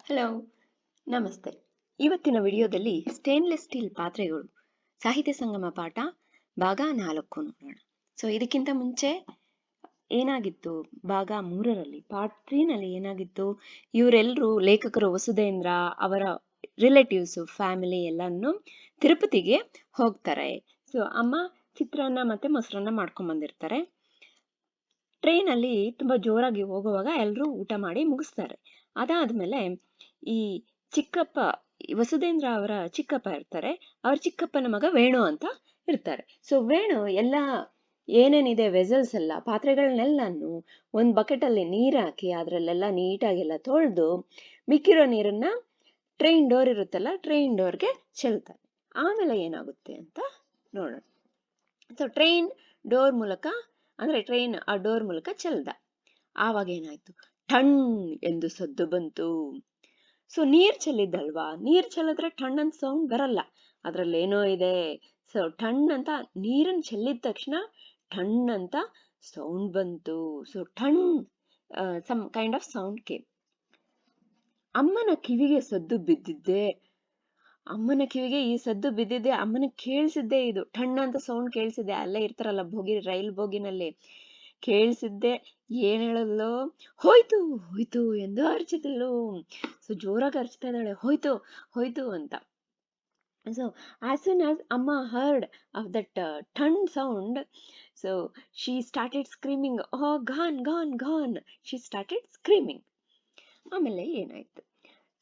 Hello, ನಮಸ್ತೆ. ಇವತ್ತಿನ ವಿಡಿಯೋದಲ್ಲಿ ಸ್ಟೇನ್ಲೆಸ್ ಸ್ಟೀಲ್ ಪಾತ್ರೆಗಳು ಸಾಹಿತ್ಯ ಸಂಗಮ ಪಾಠ ಭಾಗ 4 ನೋಡೋಣ. ಇದಕ್ಕಿಂತ ಮುಂಚೆ ಏನಾಗಿತ್ತು, ಭಾಗ 3ರಲ್ಲಿ ಪಾರ್ಟ್ 3ನಲ್ಲಿ ಏನಾಗಿತ್ತು, ಇವರೆಲ್ಲರೂ ಲೇಖಕರು ವಸುಧೇಂದ್ರ ಅವರ ರಿಲೇಟಿವ್ಸ್ ಫ್ಯಾಮಿಲಿ ಎಲ್ಲಾನು ತಿರುಪತಿಗೆ ಹೋಗ್ತಾರೆ. ಅಮ್ಮ ಚಿತ್ರಾನ್ನ ಮತ್ತೆ ಮೊಸರನ್ನ ಮಾಡ್ಕೊಂಡ್ ಬಂದಿರ್ತಾರೆ. ಟ್ರೈನಲ್ಲಿ ತುಂಬಾ ಜೋರಾಗಿ ಹೋಗುವಾಗ ಎಲ್ಲರೂ ಊಟ ಮಾಡಿ ಮುಗಿಸ್ತಾರೆ. ಅದಾದ್ಮೇಲೆ ಈ ಚಿಕ್ಕಪ್ಪ, ವಸುಧೇಂದ್ರ ಅವರ ಚಿಕ್ಕಪ್ಪ ಇರ್ತಾರೆ. ಅವ್ರ ಚಿಕ್ಕಪ್ಪನ ಮಗ ವೇಣು ಅಂತ ಇರ್ತಾರೆ. ವೇಣು ಎಲ್ಲ ಏನೇನಿದೆ ವೆಸಲ್ಸ್ ಎಲ್ಲ ಪಾತ್ರೆಗಳನ್ನೆಲ್ಲಾನು ಒಂದ್ ಬಕೆಟ್ ಅಲ್ಲಿ ನೀರ್ ಹಾಕಿ ಅದ್ರಲ್ಲೆಲ್ಲ ನೀಟಾಗೆಲ್ಲ ತೊಳೆದು ಮಿಕ್ಕಿರೋ ನೀರನ್ನ ಟ್ರೈನ್ ಡೋರ್ ಇರುತ್ತಲ್ಲ, ಟ್ರೈನ್ ಡೋರ್ಗೆ ಚೆಲ್ತಾರೆ. ಆಮೇಲೆ ಏನಾಗುತ್ತೆ ಅಂತ ನೋಡೋಣ. ಟ್ರೈನ್ ಡೋರ್ ಮೂಲಕ ಅಂದ್ರೆ ಟ್ರೈನ್ ಆ ಡೋರ್ ಮೂಲಕ ಚೆಲ್ದ. ಆವಾಗ ಏನಾಯ್ತು, ಠಣ್ ಎಂದು ಸದ್ದು ಬಂತು. ನೀರ್ ಚೆಲ್ಲಿದ್ದಲ್ವಾ, ನೀರ್ ಚೆಲ್ಲಿದ್ರೆ ಠಣ್ ಅಂತ ಸೌಂಡ್ ಬರಲ್ಲ, ಅದ್ರಲ್ಲಿ ಏನೋ ಇದೆ. ಠಣ್ ಅಂತ ನೀರನ್ನ ಚೆಲ್ಲಿದ ತಕ್ಷಣ ಠಣ್ ಅಂತ ಸೌಂಡ್ ಬಂತು. ಠಣ್, some kind of sound came. ಅಮ್ಮನ ಕಿವಿಗೆ ಸದ್ದು ಬಿದ್ದಿದ್ದೆ, ಅಮ್ಮನ ಕಿವಿಗೆ ಈ ಸದ್ದು ಬಿದ್ದಿದ್ದೆ, ಅಮ್ಮನ ಕೇಳಿಸಿದ್ದೆ. ಇದು ಠಣ್ಣ ಅಂತ ಸೌಂಡ್ ಕೇಳಿಸಿದ್ದೆ. ಅಲ್ಲೇ ಇರ್ತಾರಲ್ಲ ಬೋಗಿ, ರೈಲ್ ಬೋಗಿನಲ್ಲಿ ಕೇಳಿಸಿದ್ದೆ. ಏನ್ ಹೇಳದ್ಲು, ಹೋಯ್ತು ಹೋಯ್ತು ಎಂದು ಅರ್ಚಿದಳು. ಜೋರಾಗಿ ಅರ್ಚ್ತಾ ಇದ್ದಾಳೆ, ಹೋಯ್ತು ಹೋಯ್ತು ಅಂತ. as soon as Amma heard of that ton sound, she started screaming, oh gone gone gone, she started screaming. ಆಮೇಲೆ ಏನಾಯ್ತು,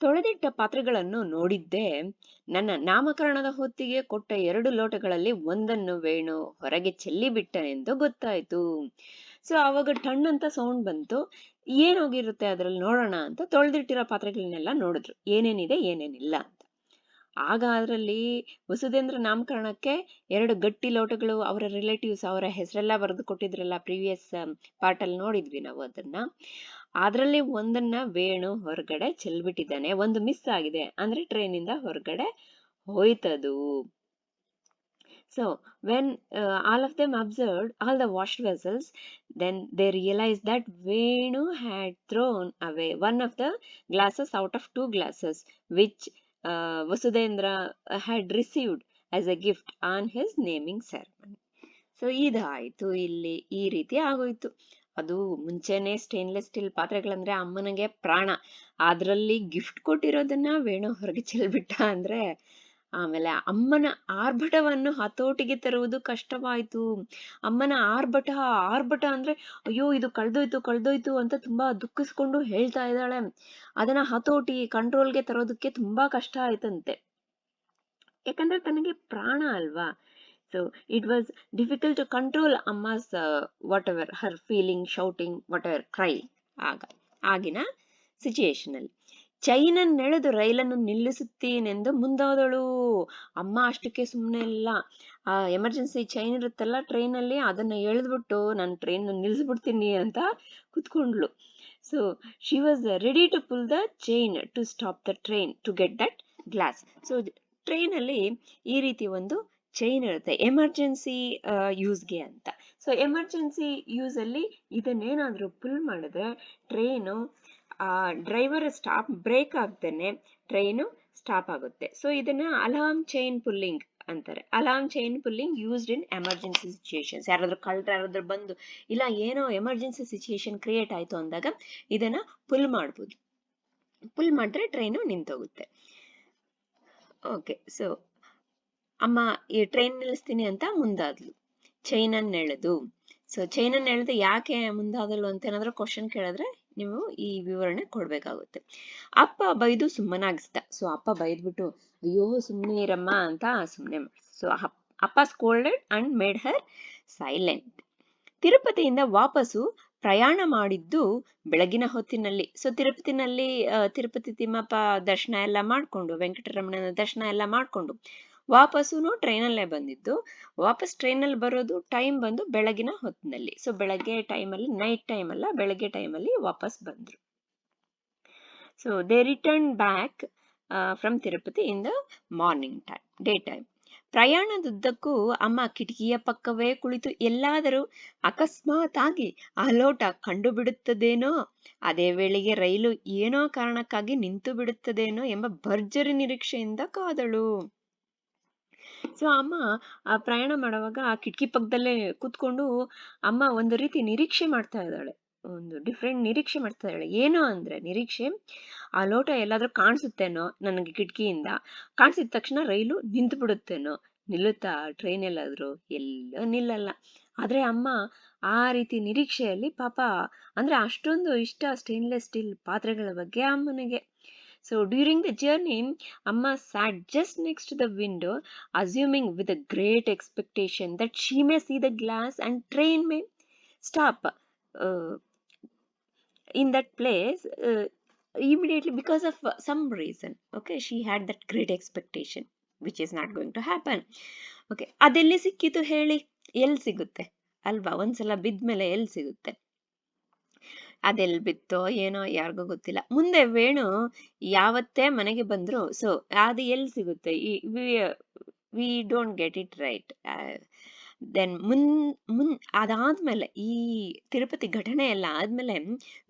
ತೊಳೆದಿಟ್ಟ ಪಾತ್ರೆಗಳನ್ನು ನೋಡಿದ್ದೆ. ನನ್ನ ನಾಮಕರಣದ ಹೊತ್ತಿಗೆ ಕೊಟ್ಟ 2 ಲೋಟಗಳಲ್ಲಿ ಒಂದನ್ನು ವೇಣು ಹೊರಗೆ ಚೆಲ್ಲಿಬಿಟ್ಟನೆಂದು ಗೊತ್ತಾಯ್ತು. ಅವಾಗ ಟಣ್ ಅಂತ ಸೌಂಡ್ ಬಂತು. ಏನೋಗಿರುತ್ತೆ ಅದ್ರಲ್ಲಿ ನೋಡೋಣ ಅಂತ ತೊಳೆದಿಟ್ಟಿರೋ ಪಾತ್ರೆಗಳನ್ನೆಲ್ಲ ನೋಡಿದ್ರು, ಏನೇನಿದೆ ಏನೇನಿಲ್ಲ ಅಂತ. ಆಗ ಅದರಲ್ಲಿ ವಸುಧೇಂದ್ರ ನಾಮಕರಣಕ್ಕೆ 2 ಗಟ್ಟಿ ಲೋಟಗಳು, ಅವರ ರಿಲೇಟಿವ್ಸ್ ಅವರ ಹೆಸರೆಲ್ಲ ಬರೆದು ಕೊಟ್ಟಿದ್ರಲ್ಲ, ಪ್ರೀವಿಯಸ್ ಪಾರ್ಟ್ ಅಲ್ಲಿ ನೋಡಿದ್ವಿ ನಾವು ಅದನ್ನ. ಅದ್ರಲ್ಲಿ ಒಂದನ್ನ ವೇಣು ಹೊರಗಡೆ ಚೆಲ್ಬಿಟ್ಟಿದ್ದಾನೆ, ಒಂದು ಮಿಸ್ ಆಗಿದೆ, ಅಂದ್ರೆ ಟ್ರೈನ್ ಇಂದ ಹೊರಗಡೆ ಹೋಯ್ತದು. when all of them observed all the washed vessels, then they realized that Venu had thrown away one of the glasses out of 2 glasses which Vasudhendra had received as a gift on his naming ceremony. ಇದಾಯ್ತು, ಇಲ್ಲಿ ಈ ರೀತಿ ಆಗೋಯ್ತು. ಅದು ಮುಂಚೆನೆ stainless steel ಪಾತ್ರೆಗಳಂದ್ರೆ ಅಮ್ಮನಿಗೆ ಪ್ರಾಣ. ಅದ್ರಲ್ಲಿ ಗಿಫ್ಟ್ ಕೊಟ್ಟಿರೋದನ್ನ ವೇಣು ಹೊರಗೆ ಚೆಲ್ಬಿಟ್ಟ ಅಂದ್ರೆ, ಆಮೇಲೆ ಅಮ್ಮನ ಆರ್ಭಟವನ್ನು ಹತೋಟಿಗೆ ತರುವುದು ಕಷ್ಟವಾಯ್ತು. ಅಮ್ಮನ ಆರ್ಭಟ ಅಂದ್ರೆ, ಅಯ್ಯೋ ಇದು ಕಳ್ದೋಯ್ತು ಅಂತ ತುಂಬಾ ದುಃಖಿಸ್ಕೊಂಡು ಹೇಳ್ತಾ ಇದ್ದಾಳೆ. ಅದನ್ನ ಹತೋಟಿ, ಕಂಟ್ರೋಲ್ಗೆ ತರೋದಕ್ಕೆ ತುಂಬಾ ಕಷ್ಟ ಆಯ್ತಂತೆ. ಯಾಕಂದ್ರೆ ತನಗೆ ಪ್ರಾಣ ಅಲ್ವಾ. it was difficult to control Amma's whatever her feeling, shouting, whatever, cry. ಆಗಿನ ಸಿಚುಯೇಷನ್ ಅಲ್ಲಿ ಚೈನನ್ನೆಳೆದು ರೈಲನ್ನು ನಿಲ್ಲಿಸುತ್ತೀನೆಂದು ಮುಂದಾದಳು. ಅಮ್ಮ ಅಷ್ಟಕ್ಕೆ ಸುಮ್ಮನೆ ಇಲ್ಲ. ಆ ಎಮರ್ಜೆನ್ಸಿ ಚೈನ್ ಇರುತ್ತಲ್ಲ ಟ್ರೈನ್ ಅಲ್ಲಿ, ಅದನ್ನ ಎಳೆದ್ಬಿಟ್ಟು ನಾನು ಟ್ರೈನ್ ನಿಲ್ಲಿಸ್ಬಿಡ್ತೀನಿ ಅಂತ ಕುತ್ಕೊಂಡ್ಲು. she was ready to pull the chain to stop the train to get that glass. Train ಅಲ್ಲಿ ಈ ರೀತಿ ಒಂದು ಚೈನ್ ಇರುತ್ತೆ, ಎಮರ್ಜೆನ್ಸಿ ಯೂಸ್ಗೆ ಅಂತ. ಎಮರ್ಜೆನ್ಸಿ ಯೂಸ್ ಅಲ್ಲಿ ಇದನ್ನೇನಾದ್ರೂ ಪುಲ್ ಮಾಡಿದ್ರೆ ಟ್ರೈನು ಡ್ರೈವರ್ ಬ್ರೇಕ್ ಆಗ್ದೇನೆ ಟ್ರೈನು ಸ್ಟಾಪ್ ಆಗುತ್ತೆ. ಇದನ್ನ ಅಲಾರ್ಮ್ ಚೈನ್ ಪುಲ್ಲಿಂಗ್ ಅಂತಾರೆ. Alarm chain pulling used in emergency situations. ಯಾರಾದ್ರೂ ಬಂದು ಇಲ್ಲ ಏನೋ ಎಮರ್ಜೆನ್ಸಿ ಸಿಚುಯೇಷನ್ ಕ್ರಿಯೇಟ್ ಆಯ್ತು ಅಂದಾಗ ಇದನ್ನ ಪುಲ್ ಮಾಡ್ಬೋದು. ಪುಲ್ ಮಾಡಿದ್ರೆ ಟ್ರೈನು ನಿಂತೋಗುತ್ತೆ. ಓಕೆ, ಅಮ್ಮ ಈ ಟ್ರೈನ್ ನಿಲ್ಲಿಸ್ತೀನಿ ಅಂತ ಮುಂದಾದ್ಲು. ಚೈನನ್ನು ಎಳೆದು ಯಾಕೆ ಮುಂದಾದಳು ಅಂತ ಏನಾದ್ರೂ ಕ್ವಶನ್ ಕೇಳಿದ್ರೆ ನೀವು ಈ ವಿವರಣೆ ಕೊಡ್ಬೇಕಾಗುತ್ತೆ. ಅಪ್ಪ ಬೈದು ಸುಮ್ಮನಾಗಿಸ್ದ. ಅಪ್ಪ ಬೈದ್ಬಿಟ್ಟು ಅಯ್ಯೋ ಸುಮ್ಮನೆ ಇರಮ್ಮ ಅಂತ ಸುಮ್ಮನೆ. ಅಪ್ಪ scolded and made her silent. ತಿರುಪತಿಯಿಂದ ವಾಪಸ್ಸು ಪ್ರಯಾಣ ಮಾಡಿದ್ದು ಬೆಳಗಿನ ಹೊತ್ತಿನಲ್ಲಿ. ತಿರುಪತಿ ತಿಮ್ಮಪ್ಪ ದರ್ಶನ ಎಲ್ಲ ಮಾಡ್ಕೊಂಡು, ವೆಂಕಟರಮಣನ ದರ್ಶನ ಎಲ್ಲ ಮಾಡ್ಕೊಂಡು ವಾಪಸ್ಸು ಟ್ರೈನಲ್ಲೇ ಬಂದಿದ್ದು. ವಾಪಸ್ ಟ್ರೈನಲ್ಲಿ ಬರೋದು ಟೈಮ್ ಬಂದು ಬೆಳಗಿನ ಹೊತ್ತಿನಲ್ಲಿ. ಬೆಳಗ್ಗೆ ಟೈಮಲ್ಲಿ, ನೈಟ್ ಟೈಮ್ ಅಲ್ಲ, ಬೆಳಗ್ಗೆ ಟೈಮಲ್ಲಿ ವಾಪಸ್ ಬಂದ್ರು. They return back from Tirupati in the morning time, day time. ಪ್ರಯಾಣದುದ್ದಕ್ಕೂ ಅಮ್ಮ ಕಿಟಕಿಯ ಪಕ್ಕವೇ ಕುಳಿತು ಎಲ್ಲಾದರೂ ಅಕಸ್ಮಾತ್ ಆಗಿ ಆ ಲೋಟ ಕಂಡು ಬಿಡುತ್ತದೇನೋ, ಅದೇ ವೇಳೆಗೆ ರೈಲು ಏನೋ ಕಾರಣಕ್ಕಾಗಿ ನಿಂತು ಬಿಡುತ್ತದೇನೋ ಎಂಬ ಭರ್ಜರಿ ನಿರೀಕ್ಷೆಯಿಂದ ಕಾದಳು. ಸೊ ಅಮ್ಮ ಆ ಪ್ರಯಾಣ ಮಾಡುವಾಗ ಆ ಕಿಟಕಿ ಪಕ್ಕದಲ್ಲೇ ಕೂತ್ಕೊಂಡು ಅಮ್ಮ ಒಂದು ರೀತಿ ನಿರೀಕ್ಷೆ ಮಾಡ್ತಾ ಇದ್ದಾಳೆ, ಒಂದು ಡಿಫ್ರೆಂಟ್ ನಿರೀಕ್ಷೆ ಮಾಡ್ತಾ ಇದ್ದಾಳೆ. ಏನು ಅಂದ್ರೆ ನಿರೀಕ್ಷೆ, ಆ ಲೋಟ ಎಲ್ಲಾದ್ರೂ ಕಾಣಿಸುತ್ತೇನೋ ನನಗೆ ಕಿಟಕಿಯಿಂದ, ಕಾಣಿಸಿದ ತಕ್ಷಣ ರೈಲು ನಿಂತು ಬಿಡುತ್ತೇನೋ, ನಿಲ್ಲುತ್ತಾ ಟ್ರೈನ್ ಎಲ್ಲಾದ್ರೂ, ಎಲ್ಲೋ ನಿಲ್ಲಲ್ಲ. ಆದ್ರೆ ಅಮ್ಮ ಆ ರೀತಿ ನಿರೀಕ್ಷೆಯಲ್ಲಿ ಪಾಪ, ಅಂದ್ರೆ ಅಷ್ಟೊಂದು ಇಷ್ಟ ಸ್ಟೇನ್ಲೆಸ್ ಸ್ಟೀಲ್ ಪಾತ್ರೆಗಳ ಬಗ್ಗೆ ಅಮ್ಮನಿಗೆ. So during the journey, Amma sat just next to the window, assuming with a great expectation that she may see the glass and train may stop uh, in that place immediately because of some reason. Okay, she had that great expectation, which is not going to happen. Okay, ಅದೆಲ್ಲಿ ಸಿಕ್ಕಿತು ಹೇಳಿ, ಎಲ್ಲಿ ಸಿಗುತ್ತೆ ಅಲ್ವಾ? ಒಂದ್ಸಲ ಬಿದ್ಮೇಲೆ ಎಲ್ಲಿ ಸಿಗುತ್ತೆ? ಅದೆಲ್ ಬಿತ್ತೋ ಏನೋ ಯಾರಿಗೂ ಗೊತ್ತಿಲ್ಲ. ಮುಂದೆ ವೇಣು ಯಾವತ್ತೇ ಮನೆಗೆ ಬಂದ್ರು, ಸೊ ಅದು ಎಲ್ಲಿ ಸಿಗುತ್ತೆ, we don't get it right. Then ಅದಾದ್ಮೇಲೆ ಈ ತಿರುಪತಿ ಘಟನೆ ಎಲ್ಲ ಆದ್ಮೇಲೆ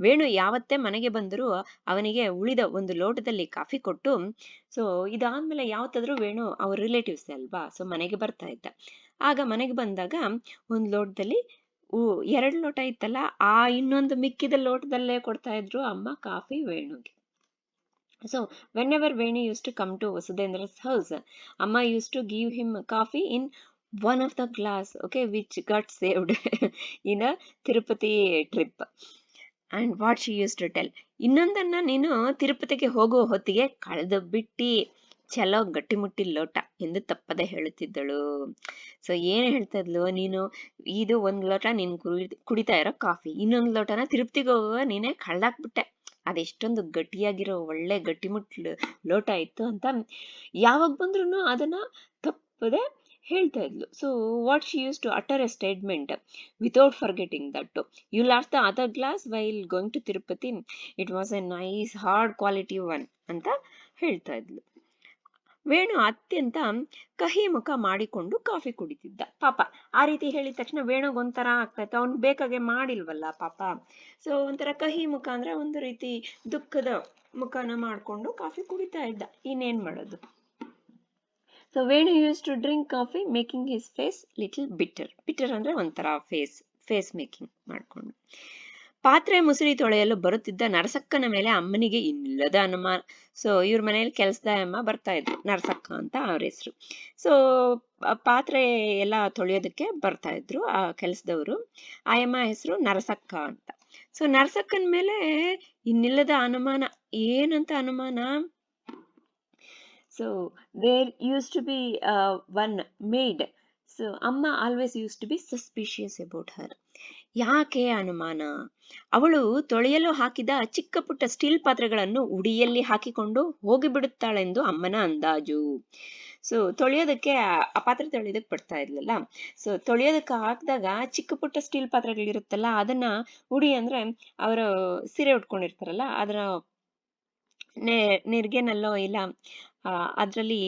ವೇಣು ಯಾವತ್ತೇ ಮನೆಗೆ ಬಂದ್ರು ಅವನಿಗೆ ಉಳಿದ ಒಂದು ಲೋಟದಲ್ಲಿ ಕಾಫಿ ಕೊಟ್ಟು, ಸೊ ಇದಾದ್ಮೇಲೆ ಯಾವತ್ತಾದ್ರೂ ವೇಣು ಅವ್ರ ರಿಲೇಟಿವ್ಸ್ ಅಲ್ವಾ, ಸೊ ಮನೆಗೆ ಬರ್ತಾ ಇದ್ದ. ಆಗ ಮನೆಗೆ ಬಂದಾಗ ಒಂದ್ ಲೋಟದಲ್ಲಿ 2 ಲೋಟ ಇತ್ತಲ್ಲ, ಆ ಇನ್ನೊಂದು ಮಿಕ್ಕಿದ ಲೋಟದಲ್ಲೇ ಕೊಡ್ತಾ ಇದ್ರು ಅಮ್ಮ coffee ವೇಣುಗೆ. So whenever Venu used to come to Vasudendra's house, Amma used to give him coffee in one of the glass, okay, which got saved in a Tirupati trip. And what she used to tell, ಇನ್ನೊಂದನ್ನ ನೀನು ತಿರುಪತಿಗೆ ಹೋಗುವ ಹೊತ್ತಿಗೆ ಕಳೆದು ಬಿಟ್ಟಿ, ಚಲೋ ಗಟ್ಟಿಮುಟ್ಟಿ ಲೋಟ ಎಂದು ತಪ್ಪದೆ ಹೇಳುತ್ತಿದ್ದಳು. ಸೊ ಏನ್ ಹೇಳ್ತಾ ಇದ್ಲು, ನೀನು ಇದು ಒಂದ್ ಲೋಟ ನೀನ್ ಕುಡಿತಾ ಇರೋ ಕಾಫಿ, ಇನ್ನೊಂದ್ ಲೋಟನ ತಿರುಪತಿಗೆ ಹೋಗುವ ನೀನೇ ಕಳ್ದಾಕ್ಬಿಟ್ಟೆ, ಅದೆಷ್ಟೊಂದು ಗಟ್ಟಿಯಾಗಿರೋ ಒಳ್ಳೆ ಗಟ್ಟಿಮುಟ್ ಲೋಟ ಇತ್ತು ಅಂತ ಯಾವಾಗ ಬಂದ್ರು ಅದನ್ನ ತಪ್ಪದೆ ಹೇಳ್ತಾ ಇದ್ಲು. So what she use to utter a statement without forgetting that you lost the other glass while going to Tirupati, it was a nice hard quality one ಅಂತ ಹೇಳ್ತಾ ಇದ್ಲು. ವೇಣು ಅತ್ಯಂತ ಕಹಿ ಮುಖ ಮಾಡಿಕೊಂಡು ಕಾಫಿ ಕುಡಿತಿದ್ದ. ಪಾಪ ಆ ರೀತಿ ಹೇಳಿದ ತಕ್ಷಣ ವೇಣುಗ್ ಒಂಥರ ಆಗ್ತಾ ಇತ್ತು, ಅವ್ನ್ ಬೇಕಾಗೆ ಮಾಡಿಲ್ವಲ್ಲ ಪಾಪ. ಸೊ ಒಂಥರ ಕಹಿ ಮುಖ ಅಂದ್ರೆ ಒಂದು ರೀತಿ ದುಃಖದ ಮುಖನ ಮಾಡ್ಕೊಂಡು ಕಾಫಿ ಕುಡಿತಾ ಇದ್ದ. ಇನ್ನೇನ್ ಮಾಡೋದು? So Venu use to drink coffee making his face little bitter. Bitter ಅಂದ್ರೆ ಒಂಥರ ಫೇಸ್ ಮೇಕಿಂಗ್ ಮಾಡ್ಕೊಂಡು. ಪಾತ್ರೆ ಮುಸುರಿ ತೊಳೆಯಲು ಬರುತ್ತಿದ್ದ ನರಸಕ್ಕನ ಮೇಲೆ ಅಮ್ಮನಿಗೆ ಇನ್ನಿಲ್ಲದ ಅನುಮಾನ. ಸೊ ಇವ್ರ ಮನೇಲಿ ಕೆಲ್ಸದ ಅಮ್ಮ ಬರ್ತಾ ಇದ್ರು, ನರಸಕ್ಕ ಅಂತ ಅವ್ರ ಹೆಸರು. ಸೊ ಪಾತ್ರೆ ಎಲ್ಲ ತೊಳೆಯೋದಕ್ಕೆ ಬರ್ತಾ ಇದ್ರು ಆ ಕೆಲ್ಸದವರು. ಆ ಅಮ್ಮ ಹೆಸರು ನರಸಕ್ಕ ಅಂತ. ಸೊ ನರಸಕ್ಕನ ಮೇಲೆ ಇನ್ನಿಲ್ಲದ ಅನುಮಾನ. ಏನಂತ ಅನುಮಾನ? So there used to be one maid. So Amma always used to be suspicious about her. ಯಾಕೆ ಅನುಮಾನ? ಅವಳು ತೊಳೆಯಲು ಹಾಕಿದ ಚಿಕ್ಕ ಪುಟ್ಟ ಸ್ಟೀಲ್ ಪಾತ್ರೆಗಳನ್ನು ಉಡಿಯಲ್ಲಿ ಹಾಕಿಕೊಂಡು ಹೋಗಿಬಿಡುತ್ತಾಳೆಂದು ಅಮ್ಮನ ಅಂದಾಜು. ಸೊ ತೊಳೆಯೋದಕ್ಕೆ ಆ ಪಾತ್ರೆ ತೊಳೆಯೋದಕ್ಕೆ ಬಿಡ್ತಾ ಇದ್ಲಲ್ಲ, ಸೊ ತೊಳೆಯೋದಕ್ಕೆ ಹಾಕಿದಾಗ ಚಿಕ್ಕ ಪುಟ್ಟ ಸ್ಟೀಲ್ ಪಾತ್ರೆಗಳಿರುತ್ತಲ್ಲ, ಅದನ್ನ ಉಡಿ ಅಂದ್ರೆ ಅವರು ಸೀರೆ ಉಟ್ಕೊಂಡಿರ್ತಾರಲ್ಲ ಅದರ ನೆರಿಗೆನಲ್ಲೋ ಇಲ್ಲ ಅದ್ರಲ್ಲಿ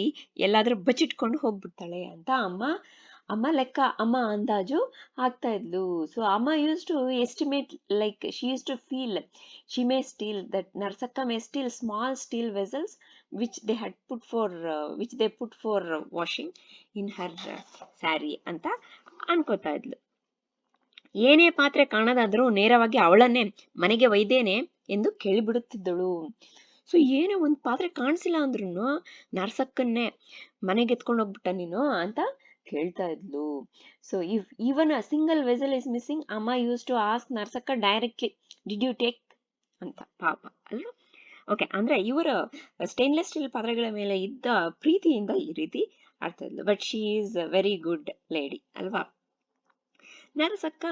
ಎಲ್ಲಾದ್ರೂ ಬಚ್ಚಿಟ್ಕೊಂಡು ಹೋಗ್ಬಿಡ್ತಾಳೆ ಅಂತ ಅಮ್ಮ ಲೆಕ್ಕ, ಅಮ್ಮ ಅಂದಾಜು ಆಗ್ತಾ ಇದ್ಲು. ಸೊ ಅಮ್ಮ use to estimate, like she use to feel she may steal that Narsakka may steal small steel vessels which they put for washing in her sari ಅಂತ ಅನ್ಕೋತಾ ಇದ್ಲು. ಏನೇ ಪಾತ್ರೆ ಕಾಣದಾದ್ರೂ ನೇರವಾಗಿ ಅವಳನ್ನೇ ಮನೆಗೆ ಒಯ್ದೇನೆ ಎಂದು ಕೇಳಿಬಿಡುತ್ತಿದ್ದಳು. ಸೊ ಏನೋ ಒಂದ್ ಪಾತ್ರೆ ಕಾಣಿಸಿಲ್ಲ ಅಂದ್ರೂ ನರ್ಸಕ್ಕನ್ನೇ ಮನೆಗೆ ಎತ್ಕೊಂಡು ಹೋಗ್ಬಿಟ್ಟ ನೀನು ಅಂತ ಕೇಳ್ತಾ ಇದ್ಲು. So if even a single vessel is missing, ಅಮ್ಮ use to ask Narsakka directly, did you take ಅಂತ. ಪಾಪ ಅಲ್ವಾ? ಓಕೆ, ಅಂದ್ರೆ ಇವರ ಸ್ಟೇನ್ಲೆಸ್ ಸ್ಟೀಲ್ ಪಾತ್ರೆಗಳ ಮೇಲೆ ಇದ್ದ ಪ್ರೀತಿಯಿಂದ ಈ ರೀತಿ ಆಡ್ತಾ ಇದ್ಲು. But she is very good lady ಅಲ್ವಾ? ನರಸಕ್ಕ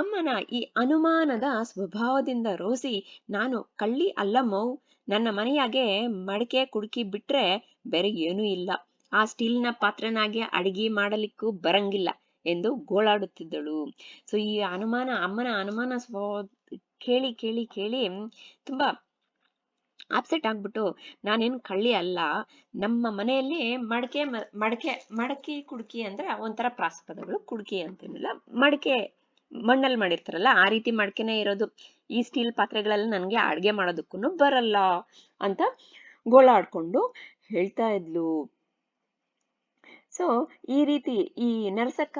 ಅಮ್ಮನ ಈ ಅನುಮಾನದ ಸ್ವಭಾವದಿಂದ ರೋಸಿ, ನಾನು ಕಳ್ಳಿ ಅಲ್ಲಮ್ಮೋ, ನನ್ನ ಮನೆಯಾಗೆ ಮಡಿಕೆ ಕುಡುಕಿ ಬಿಟ್ರೆ ಬೇರೆ ಏನೂ ಇಲ್ಲ, ಆ ಸ್ಟೀಲ್ನ ಪಾತ್ರೆನಾಗೆ ಅಡಿಗೆ ಮಾಡಲಿಕ್ಕೂ ಬರಂಗಿಲ್ಲ ಎಂದು ಗೋಳಾಡುತ್ತಿದ್ದಳು. ಸೊ ಈ ಅಮ್ಮನ ಅನುಮಾನ ಸ್ವಭಾವ ಕೇಳಿ ಕೇಳಿ ಕೇಳಿ ತುಂಬಾ ಅಪ್ಸೆಟ್ ಆಗ್ಬಿಟ್ಟು, ನಾನೇನು ಕಳ್ಳಿ ಅಲ್ಲ, ನಮ್ಮ ಮನೆಯಲ್ಲಿ ಮಡಕೆ ಕುಡ್ಕಿ ಅಂದ್ರೆ ಒಂಥರ ಪ್ರಾಸಪದಗಳು, ಕುಡ್ಕಿ ಅಂತೇನಿಲ್ಲ, ಮಡಕೆ ಮಣ್ಣಲ್ಲಿ ಮಾಡಿರ್ತಾರಲ್ಲ ಆ ರೀತಿ ಮಡಕೆನೇ ಇರೋದು, ಈ ಸ್ಟೀಲ್ ಪಾತ್ರೆಗಳೆಲ್ಲ ನನಗೆ ಅಡ್ಗೆ ಮಾಡೋದಕ್ಕೂ ಬರಲ್ಲ ಅಂತ ಗೋಳಾಡ್ಕೊಂಡು ಹೇಳ್ತಾ ಇದ್ಲು. ಸೊ ಈ ರೀತಿ ಈ ನರಸಕ್ಕ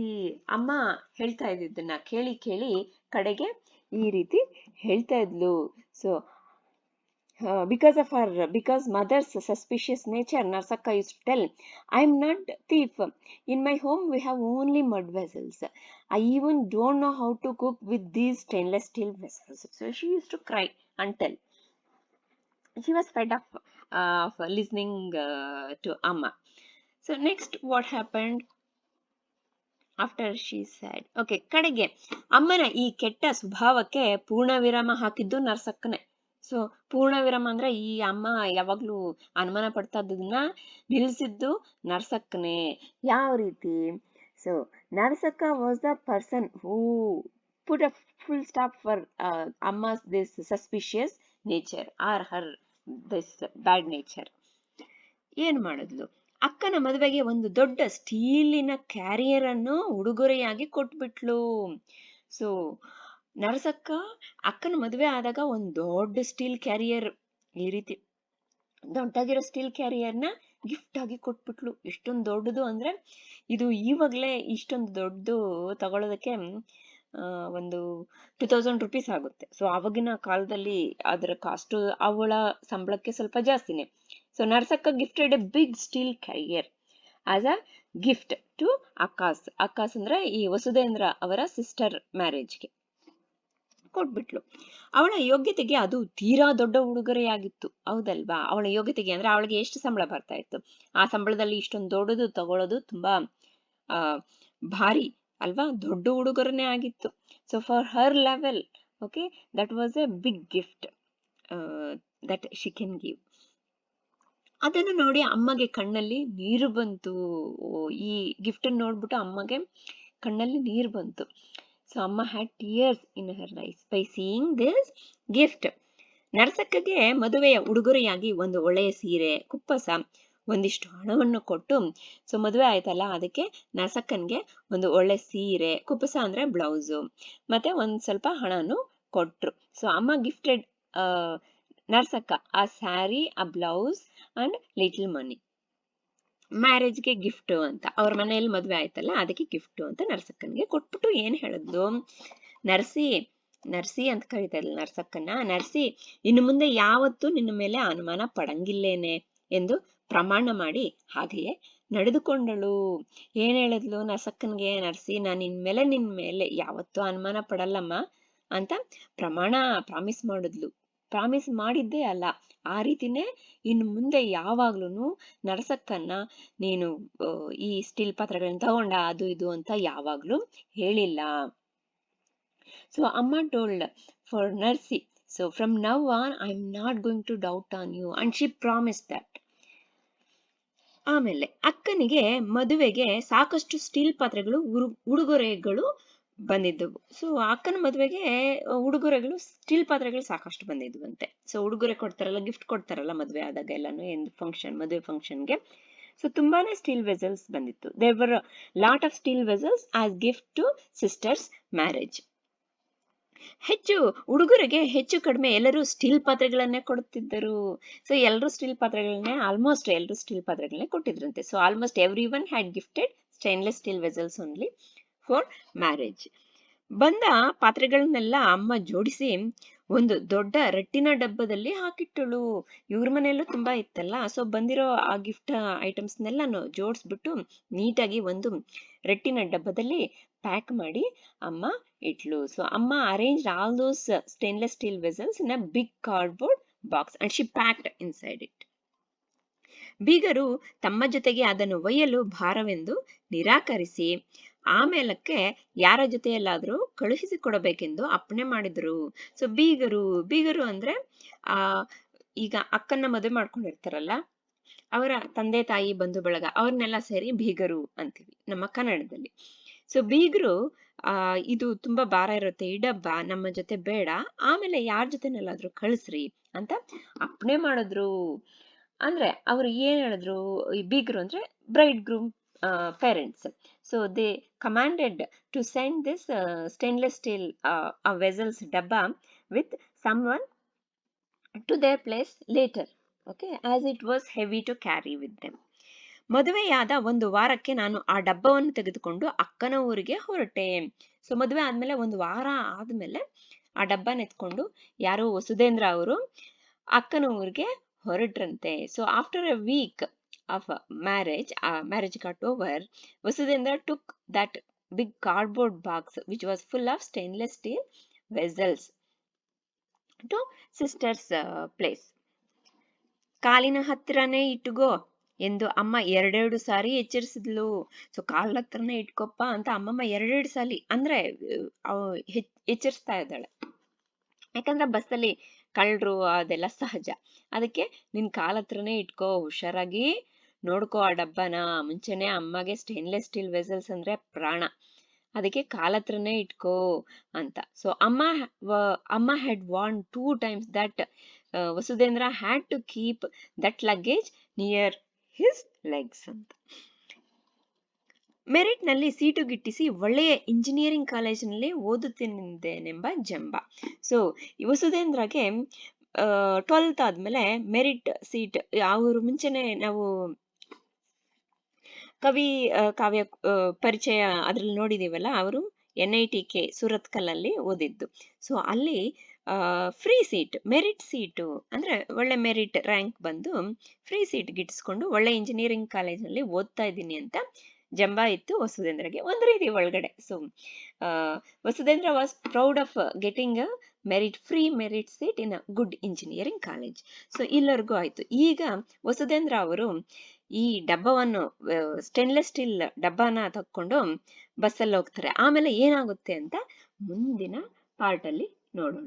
ಈ ಅಮ್ಮ ಹೇಳ್ತಾ ಇದ್ದಿದ್ದನ್ನ ಕೇಳಿ ಕೇಳಿ ಕಡೆಗೆ ಈ ರೀತಿ ಹೇಳ್ತಾ ಇದ್ಲು. So because mother's suspicious nature, Narsakka used to tell, I'm not thief. In my home we have only mud vessels. I even don't know how to cook with these stainless steel vessels. So she used to cry and tell. She was fed up of listening to Amma. So next, what happened? After she sad, okay, ಕಡೆಗೆ ಅಮ್ಮನ ಈ ಕೆಟ್ಟ ಸ್ವಭಾವಕ್ಕೆ ಪೂರ್ಣ ವಿರಾಮ ಹಾಕಿದ್ದು ನರ್ಸಕ್ಕನೆ. So ಪೂರ್ಣ ವಿರಾಮ ಅಂದ್ರೆ ಈ ಅಮ್ಮ ಯಾವಾಗ್ಲೂ ಅನುಮಾನ ಪಡ್ತಾ ಇದ್ದದನ್ನ ನಿಲ್ಸಿದ್ದು ನರ್ಸಕ್ಕನೆ. ಯಾವ ರೀತಿ? So Narsakka was the person who put a full stop for ಅಮ್ಮಸ್ this suspicious nature or her this bad nature. ಏನ್ ಮಾಡಿದ್ಲು? ಅಕ್ಕನ ಮದುವೆಗೆ ಒಂದು ದೊಡ್ಡ ಸ್ಟೀಲಿನ ಕ್ಯಾರಿಯರ್ ಅನ್ನು ಉಡುಗೊರೆಯಾಗಿ ಕೊಟ್ಬಿಟ್ಲು. ಸೊ ನರಸಕ್ಕ ಅಕ್ಕನ ಮದುವೆ ಆದಾಗ ಒಂದು ದೊಡ್ಡ ಸ್ಟೀಲ್ ಕ್ಯಾರಿಯರ್, ಈ ರೀತಿ ದೊಡ್ಡಾಗಿರೋ ಸ್ಟೀಲ್ ಕ್ಯಾರಿಯರ್ನ ಗಿಫ್ಟ್ ಆಗಿ ಕೊಟ್ಬಿಟ್ಲು. ಇಷ್ಟೊಂದು ದೊಡ್ಡದು ಅಂದ್ರೆ, ಇದು ಇವಾಗ್ಲೇ ಇಷ್ಟೊಂದು ದೊಡ್ಡದು ತಗೊಳ್ಳೋದಕ್ಕೆ ಒಂದು 2000 ರೂಪೀಸ್ ಆಗುತ್ತೆ. ಸೊ ಆವಾಗಿನ ಕಾಲದಲ್ಲಿ ಅದರ ಕಾಸ್ಟ್ ಅವಳ ಸಂಬಳಕ್ಕೆ ಸ್ವಲ್ಪ ಜಾಸ್ತಿನೇ. So Narsakka gifted a big steel carrier as a gift to ಅಕ್ಕಾಸ್ ಅಂದ್ರೆ ಈ ವಸುಧೇಂದ್ರ ಅವರ ಸಿಸ್ಟರ್ ಮ್ಯಾರೇಜ್ಗೆ ಕೊಟ್ಬಿಟ್ಲು. ಅವಳ ಯೋಗ್ಯತೆಗೆ ಅದು ತೀರಾ ದೊಡ್ಡ ಉಡುಗೊರೆಯಾಗಿತ್ತು, ಹೌದಲ್ವಾ? ಅವಳ ಯೋಗ್ಯತೆಗೆ ಅಂದ್ರೆ ಅವಳಿಗೆ ಎಷ್ಟು ಸಂಬಳ ಬರ್ತಾ ಇತ್ತು, ಆ ಸಂಬಳದಲ್ಲಿ ಇಷ್ಟೊಂದು ದೊಡ್ಡದು ತಗೊಳ್ಳೋದು ತುಂಬಾ ಭಾರಿ ಅಲ್ವಾ? ದೊಡ್ಡ ಉಡುಗೊರೆನೇ ಆಗಿತ್ತು. So for her level, okay, that was a big gift that she can give. ಅದನ್ನು ನೋಡಿ ಅಮ್ಮಗೆ ಕಣ್ಣಲ್ಲಿ ನೀರು ಬಂತು. ಈ ಗಿಫ್ಟ್ ನೋಡ್ಬಿಟ್ಟು ಅಮ್ಮಗೆ ಕಣ್ಣಲ್ಲಿ ನೀರು ಬಂತು. ಸೊ ಅಮ್ಮ had tears in her eyes by seeing this gift. ನರಸಕ್ಕಗೆ ಮದುವೆಯ ಉಡುಗೊರೆಯಾಗಿ ಒಂದು ಒಳ್ಳೆಯ ಸೀರೆ, ಕುಪ್ಪಸ, ಒಂದಿಷ್ಟು ಹಣವನ್ನು ಕೊಟ್ಟು, ಸೊ ಮದುವೆ ಆಯ್ತಲ್ಲ ಅದಕ್ಕೆ ನರಸಕ್ಕನ್ಗೆ ಒಂದು ಒಳ್ಳೆ ಸೀರೆ, ಕುಪ್ಪಸ ಅಂದ್ರೆ ಬ್ಲೌಸು, ಮತ್ತೆ ಒಂದ್ ಸ್ವಲ್ಪ ಹಣನು ಕೊಟ್ರು. ಸೊ ಅಮ್ಮ gifted ನರ್ಸಕ್ಕ a sari, a blouse and little money. ಮ್ಯಾರೇಜ್ಗೆ ಗಿಫ್ಟ್ ಅಂತ, ಅವ್ರ ಮನೆಯಲ್ಲಿ ಮದ್ವೆ ಆಯ್ತಲ್ಲ ಅದಕ್ಕೆ ಗಿಫ್ಟ್ ಅಂತ ನರ್ಸಕ್ಕನ್ಗೆ ಕೊಟ್ಬಿಟ್ಟು ಏನ್ ಹೇಳಿದ್ಲು? ನರ್ಸಿ ಅಂತ ಕರೀತಾರಲ್ಲ ನರ್ಸಕ್ಕನ್ನ, ನರ್ಸಿ, ಇನ್ನು ಮುಂದೆ ಯಾವತ್ತೂ ನಿನ್ನ ಮೇಲೆ ಅನುಮಾನ ಪಡಂಗಿಲ್ಲೇನೆ ಎಂದು ಪ್ರಮಾಣ ಮಾಡಿ ಹಾಗೆಯೇ ನಡೆದುಕೊಂಡಳು. ಏನ್ ಹೇಳಿದ್ಲು ನರ್ಸಕ್ಕನ್ಗೆ? ನರ್ಸಿ, ನಾನು ನಿನ್ ಮೇಲೆ ಯಾವತ್ತೂ ಅನುಮಾನ ಪಡಲ್ಲಮ್ಮ ಅಂತ ಪ್ರಾಮಿಸ್ ಮಾಡಿದ್ಲು. ಪ್ರಾಮಿಸ್ ಮಾಡಿದ್ದೇ ಅಲ್ಲ, ಆ ರೀತಿನೇ ಇನ್ನು ಮುಂದೆ ಯಾವಾಗ್ಲೂ ನರಸಕ್ಕನ್ನ ನೀನು ಈ ಸ್ಟೀಲ್ ಪಾತ್ರೆಗಳನ್ನ ತಗೊಂಡ ಅದು ಇದು ಅಂತ ಯಾವಾಗ್ಲೂ ಹೇಳಿಲ್ಲ. ಸೊ ಅಮ್ಮ told for Narsi, so from now on I am not going to doubt on you and she promise that. ಆಮೇಲೆ ಅಕ್ಕನಿಗೆ ಮದುವೆಗೆ ಸಾಕಷ್ಟು ಸ್ಟೀಲ್ ಪಾತ್ರೆಗಳು ಉಡುಗೊರೆಗಳು ಬಂದಿದ್ದವು. ಸೊ ಅಕ್ಕನ ಮದುವೆಗೆ ಉಡುಗೊರೆಗಳು ಸ್ಟೀಲ್ ಪಾತ್ರೆಗಳು ಸಾಕಷ್ಟು ಬಂದಿದ್ವಂತೆ. ಸೊ ಉಡುಗೊರೆ ಕೊಡ್ತಾರಲ್ಲ, ಗಿಫ್ಟ್ ಕೊಡ್ತಾರಲ್ಲ ಮದುವೆ ಆದಾಗ ಎಲ್ಲಾನು, ಮದುವೆ ಫಂಕ್ಷನ್ಗೆ. ಸೊ ತುಂಬಾನೇ ಸ್ಟೀಲ್ ವೆಸಲ್ಸ್ ಬಂದಿತ್ತು. There were lot of steel vessels as gift to sisters marriage. ಉಡುಗೊರೆಗೆ ಹೆಚ್ಚು ಕಡಿಮೆ ಎಲ್ಲರೂ ಸ್ಟೀಲ್ ಪಾತ್ರೆಗಳನ್ನೇ ಕೊಡುತ್ತಿದ್ದರು. ಸೊ ಆಲ್ಮೋಸ್ಟ್ ಎಲ್ಲರೂ ಸ್ಟೀಲ್ ಪಾತ್ರೆಗಳನ್ನೇ ಕೊಟ್ಟಿದ್ರಂತೆ. So almost every one had gifted stainless steel vessels only for marriage. ಬಂದ ಪಾತ್ರೆಗಳನ್ನೆಲ್ಲ ಅಮ್ಮ ಜೋಡಿಸಿ ಒಂದು ದೊಡ್ಡ ರಟ್ಟಿನ ಡಬ್ಬದಲ್ಲಿ ಹಾಕಿಟ್ಟಳು. ಇವ್ರ ಮನೆಯಲ್ಲೂ ತುಂಬಾ ಇತ್ತಲ್ಲ, ಸೊ ಬಂದಿರೋ ಆ ಗಿಫ್ಟ್ ಐಟಮ್ಸ್ನೆಲ್ಲ ಜೋಡಿಸ್ಬಿಟ್ಟು ನೀಟಾಗಿ ಒಂದು ರಟ್ಟಿನ ಡಬ್ಬದಲ್ಲಿ ಪ್ಯಾಕ್ ಮಾಡಿ ಅಮ್ಮ ಇಟ್ಲು. ಸೊ ಅಮ್ಮ arranged all those stainless steel vessels in a big cardboard box and she packed inside it. ಬೀಗರು ತಮ್ಮ ಜೊತೆಗೆ ಅದನ್ನು ಒಯ್ಯಲು ಭಾರವೆಂದು ನಿರಾಕರಿಸಿ ಆಮೇಲಕ್ಕೆ ಯಾರ ಜೊತೆಯಲ್ಲಾದ್ರೂ ಕಳುಹಿಸಿಕೊಡಬೇಕೆಂದು ಅಪ್ಪಣೆ ಮಾಡಿದ್ರು. ಸೊ ಬೀಗರು ಅಂದ್ರೆ ಈಗ ಅಕ್ಕನ್ನ ಮದುವೆ ಮಾಡ್ಕೊಂಡಿರ್ತಾರಲ್ಲ, ಅವರ ತಂದೆ ತಾಯಿ ಬಂಧು ಬಳಗ ಅವ್ರನ್ನೆಲ್ಲ ಸೇರಿ ಬೀಗರು ಅಂತೀವಿ ನಮ್ಮ ಕನ್ನಡದಲ್ಲಿ. ಸೊ ಬೀಗರು ಇದು ತುಂಬಾ ಭಾರ ಇರುತ್ತೆ, ಈ ಡಬ್ಬ ನಮ್ಮ ಜೊತೆ ಬೇಡ, ಆಮೇಲೆ ಯಾರ ಜೊತೆನೆಲ್ಲಾದ್ರೂ ಕಳಿಸ್ರಿ ಅಂತ ಅಪ್ಪಣೆ ಮಾಡಿದ್ರು. ಅಂದ್ರೆ ಅವ್ರು ಏನ್ ಹೇಳಿದ್ರು, ಈ ಬೀಗರು ಅಂದ್ರೆ bride groom parents. So they commanded to send this stainless steel vessels ಡಬ್ಬ with someone to their place later, okay, as it was heavy to carry with them. ಮದುವೆಯಾದ 1 ವಾರಕ್ಕೆ ನಾನು ಆ ಡಬ್ಬವನ್ನು ತೆಗೆದುಕೊಂಡು ಅಕ್ಕನ ಊರಿಗೆ ಹೊರಟೆ. ಸೊ ಮದುವೆ ಆದ್ಮೇಲೆ 1 ವಾರ ಆದ್ಮೇಲೆ ಆ ಡಬ್ಬನ ಎತ್ಕೊಂಡು ಯಾರು ವಸುಧೇಂದ್ರ ಅವರು ಅಕ್ಕನ ಊರಿಗೆ ಹೊರಟ್ರಂತೆ. So after a week of marriage got over, Vasudhendra took that big cardboard box which was full of stainless steel vessels to sister's place. ಕಾಲಿನ ಹತ್ರನೇ ಇಟ್ಕೋ ಎಂದು ಅಮ್ಮ 2 ಸಾರಿ ಎಚ್ಚರಿಸಿದ್ಲು. ಸೊ ಕಾಲ ಹತ್ರನೇ ಇಟ್ಕೊಪ್ಪ ಅಂತ ಅಮ್ಮಮ್ಮ 2 ಸಾಲಿ ಅಂದ್ರೆ ಎಚ್ಚರಿಸ್ತಾ ಇದ್ದಾಳೆ. ಯಾಕಂದ್ರೆ ಬಸ್ಸಲ್ಲಿ ಕಳ್ಳರು ಅದೆಲ್ಲ ಸಹಜ, ಅದಕ್ಕೆ ನಿನ್ ಕಾಲ ಹತ್ರನೇ ಇಟ್ಕೋ, ಹುಷಾರಾಗಿ ನೋಡ್ಕೋ ಆ ಡಬ್ಬನ. ಮುಂಚೆನೆ ಅಮ್ಮಗೆ ಸ್ಟೇನ್ಲೆಸ್ ಸ್ಟೀಲ್ ವೆಸಲ್ಸ್ ಅಂದ್ರೆ ಪ್ರಾಣ, ಅದಕ್ಕೆ ಕಾಲ ಹತ್ರನೇ ಇಟ್ಕೋ ಅಂತ. ಸೊ ಅಮ್ಮ had warn 2 times that Vasudhendra had to keep that luggage near his legs ಅಂತ. ಮೆರಿಟ್ ನಲ್ಲಿ ಸೀಟು ಗಿಟ್ಟಿಸಿ ಒಳ್ಳೆಯ ಇಂಜಿನಿಯರಿಂಗ್ ಕಾಲೇಜಿನಲ್ಲಿ ಓದುತ್ತಿದ್ದೇನೆಂಬ ಜಂಬ. ಸೊ ವಸುಧೇಂದ್ರಗೆ 12th ಆದ್ಮೇಲೆ ಮೆರಿಟ್ ಸೀಟ್, ಅವರು ಮುಂಚೆನೆ ನಾವು ಕವಿ ಕಾವ್ಯ ಪರಿಚಯ ಅದ್ರಲ್ಲಿ ನೋಡಿದೀವಲ್ಲ, ಅವರು NITK ಸುರತ್ಕಲ್ ಓದಿದ್ದು. ಸೊ ಅಲ್ಲಿ ಫ್ರೀ ಸೀಟ್, ಮೆರಿಟ್ ಸೀಟು ಅಂದ್ರೆ ಒಳ್ಳೆ ಮೆರಿಟ್ ರ್ಯಾಂಕ್ ಬಂದು ಫ್ರೀ ಸೀಟ್ ಗಿಟ್ಟಿಸ್ಕೊಂಡು ಒಳ್ಳೆ ಇಂಜಿನಿಯರಿಂಗ್ ಕಾಲೇಜ್ನಲ್ಲಿ ಓದ್ತಾ ಇದ್ದೀನಿ ಅಂತ ಜಂಬ ಇತ್ತು ವಸುಧೇಂದ್ರಗೆ, ಒಂದು ರೀತಿ ಒಳಗಡೆ. So Vasudhendra was proud of getting free merit seat in a good engineering college. So ಇಲ್ಲರಿಗೂ ಆಯ್ತು. ಈಗ ವಸುಧೇಂದ್ರ ಅವರು ಈ ಡಬ್ಬವನ್ನು, ಸ್ಟೇನ್ಲೆಸ್ ಸ್ಟೀಲ್ ಡಬ್ಬನ ತಕ್ಕೊಂಡು ಬಸ್ಸಲ್ಲಿ ಹೋಗ್ತಾರೆ. ಆಮೇಲೆ ಏನಾಗುತ್ತೆ ಅಂತ ಮುಂದಿನ ಪಾರ್ಟ್ ಅಲ್ಲಿ ನೋಡೋಣ.